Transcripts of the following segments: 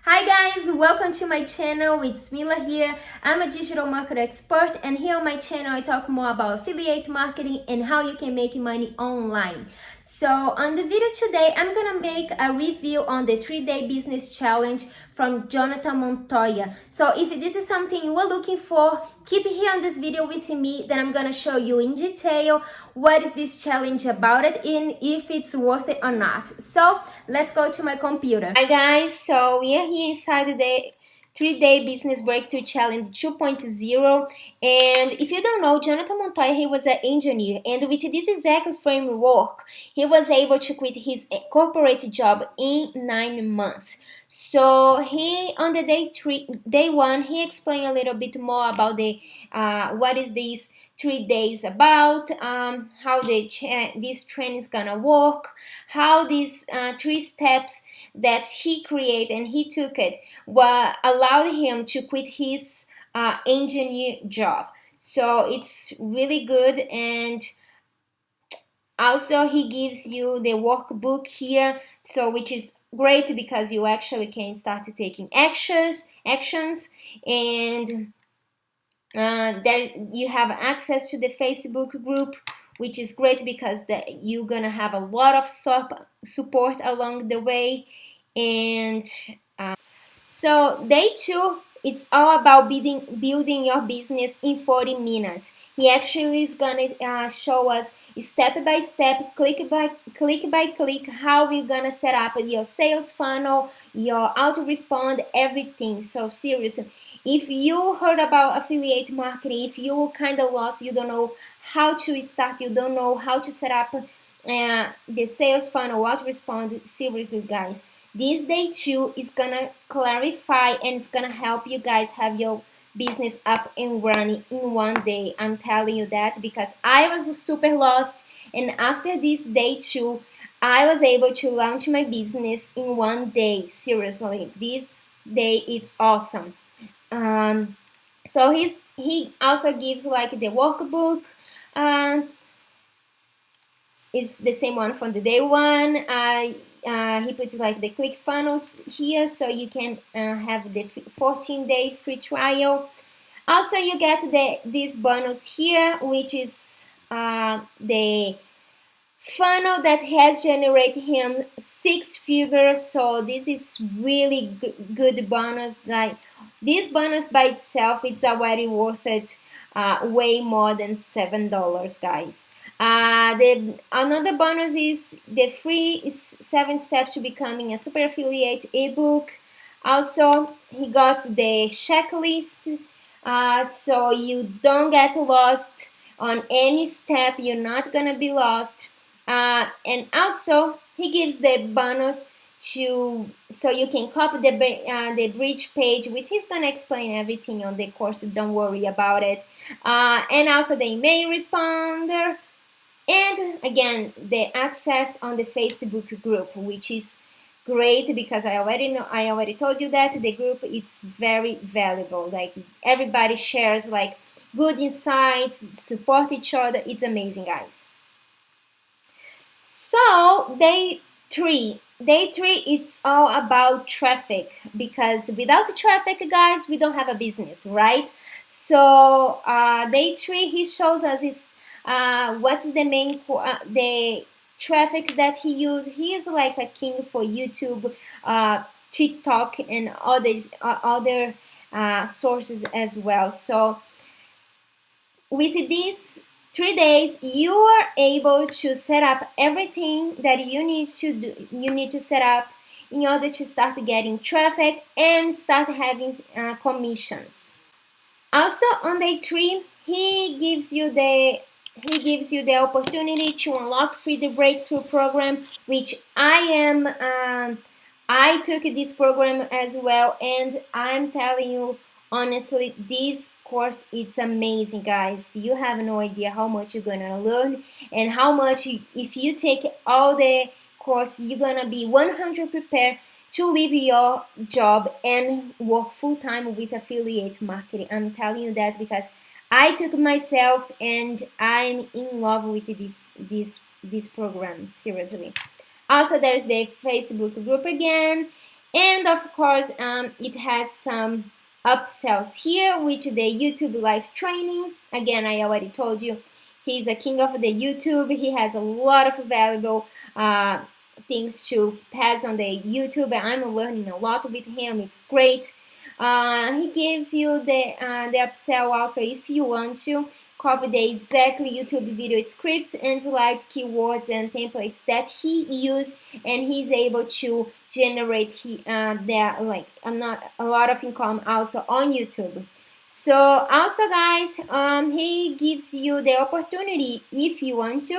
Hi guys, welcome to my channel. It's Mila here. I'm a digital marketer expert, and here on my channel I talk more about affiliate marketing and how you can make money online. So on the video today, I'm gonna make a review on the 3-day business challenge from Jonathan Montoya. So if this is something you are looking for, keep here on this video with me. Then I'm gonna show you in detail what is this challenge about it and if it's worth it or not. So let's go to my computer. Hi guys, so we are here inside the 3-day business breakthrough challenge 2.0. And if you don't know, Jonathan Montoya, he was an engineer, and with this exact framework he was able to quit his corporate job in 9 months. So he on the day one, he explained a little bit more about the what is this 3 days about, how this training is gonna work, how these 3 steps that he created and he took it allowed him to quit his engineer job. So it's really good, and also he gives you the workbook here, so which is great because you actually can start taking actions, and there you have access to the Facebook group, which is great because you're gonna have a lot of support along the way. And so day 2, it's all about building your business in 40 minutes. He actually is gonna show us step by step, click by click, how we're gonna set up your sales funnel, your autorespond, everything. So seriously, if you heard about affiliate marketing, if you kind of lost, you don't know how to start, you don't know how to set up the sales funnel, autorespond, seriously guys, this day 2 is gonna clarify and it's gonna help you guys have your business up and running in 1 day. I'm telling you that because I was super lost, and after this day 2 I was able to launch my business in 1 day. Seriously, this day it's awesome. So he also gives like the workbook. Is the same one from the day 1. He puts like the click funnels here, so you can have the 14-day free trial. Also, you get this bonus here, which is the funnel that has generated him 6 figures. So this is really good bonus. Like this bonus by itself, it's already worth it, way more than $7, guys. Another bonus is the free 7 steps to becoming a super affiliate ebook. Also, he got the checklist, so you don't get lost on any step. You're not gonna be lost. And also he gives the bonus so you can copy the bridge page, which he's gonna explain everything on the course, so don't worry about it. And also the email responder, and again the access on the Facebook group, which is great because I already told you that the group it's very valuable. Like everybody shares like good insights, support each other. It's amazing, guys. So day 3, it's all about traffic, because without the traffic, guys, we don't have a business, right? So day 3, he shows us what's the main the traffic that he uses. He is like a king for YouTube, TikTok, and other sources as well. So with these 3 days, you are able to set up everything that you need to do. You need to set up in order to start getting traffic and start having commissions. Also on day 3, he gives you the opportunity to unlock free the breakthrough program, which I took this program as well, and I'm telling you honestly, this course it's amazing, guys. You have no idea how much you're gonna learn, and how much if you take all the course, you're gonna be 100 prepared to leave your job and work full-time with affiliate marketing. I'm telling you that because I took myself, and I'm in love with this program, seriously. Also, there's the Facebook group again, And of course, it has some upsells here, which the YouTube live training. Again, I already told you, he's a king of the YouTube. He has a lot of valuable things to pass on the YouTube. I'm learning a lot with him. It's great. He gives you the upsell also if you want to copy the exact YouTube video scripts and slides, keywords, and templates that he used, and he's able to generate a lot of income also on YouTube. So also, guys, he gives you the opportunity, if you want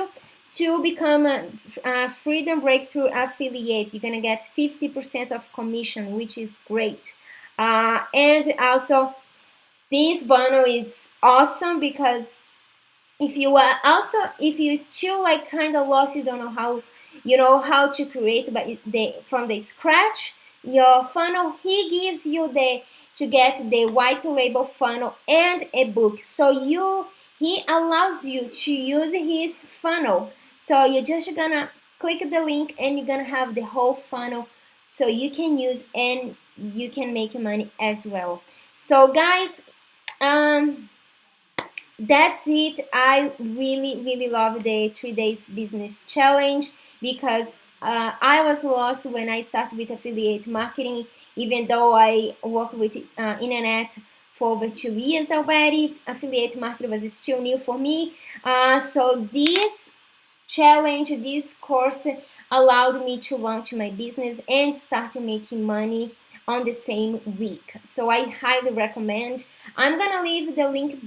to become a Freedom Breakthrough affiliate. You're gonna get 50% of commission, which is great. And also, this bundle is awesome because if you still like kind of lost, you don't know how to create but from the scratch your funnel, he gives you to get the white label funnel and a book. So he allows you to use his funnel. So you're just gonna click the link and you're gonna have the whole funnel so you can use and you can make money as well. So guys, that's it. I really love the 3 days business challenge because I was lost when I started with affiliate marketing, even though I work with internet for over 2 years already. Affiliate marketing was still new for me. So this challenge, this course allowed me to launch my business and start making money on the same week. So I highly recommend. I'm gonna leave the link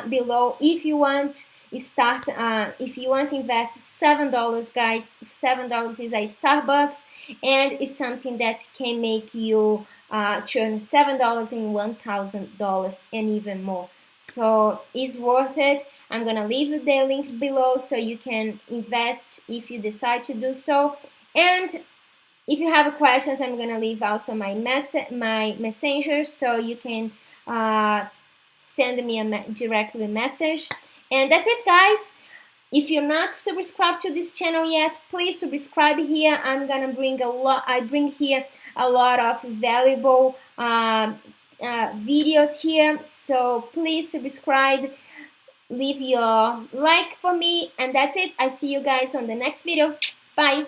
below if you want if you want to invest $7, guys. $7 is a Starbucks, and it's something that can make you turn $7 in $1,000 and even more. So it's worth it. I'm gonna leave the link below so you can invest if you decide to do so. And if you have questions, I'm gonna leave also my messenger so you can send me a directly message. And that's it, guys. If you're not subscribed to this channel yet, please subscribe here. I'm gonna bring I bring here a lot of valuable videos here. So please subscribe, leave your like for me, and that's it. I see you guys on the next video. Bye.